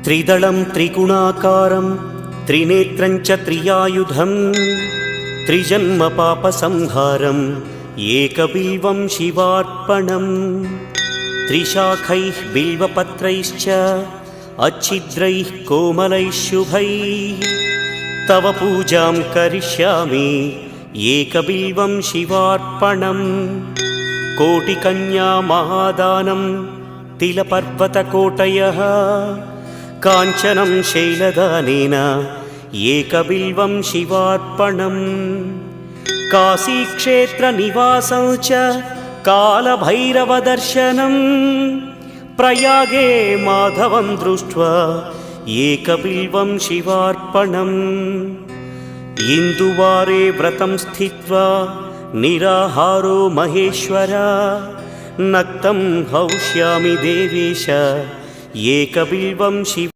त्रिदलं त्रिगुणाकारं त्रिनेत्रं च त्रियायुधं त्रिजन्मपापसंहारम् एकबिल्वं शिवार्पणम् त्रिशाखैः बिल्वपत्रैश्च अच्छिद्रैः कोमलैः शुभैः तव पूजां करिष्यामि एकबिल्वं शिवार्पणम् कोटिकन्या महादानं तिलपर्वतकोटयः काञ्चनं शैलदानेन एकबिल्वं शिवार्पणम् काशीक्षेत्रनिवासं च कालभैरवदर्शनं प्रयागे माधवं दृष्ट्वा एकबिल्वं शिवार्पणम् इन्दुवारे व्रतं स्थित्वा निराहारो महेश्वर नक्तं हौष्यामि देवेश एकबिल्वं शिव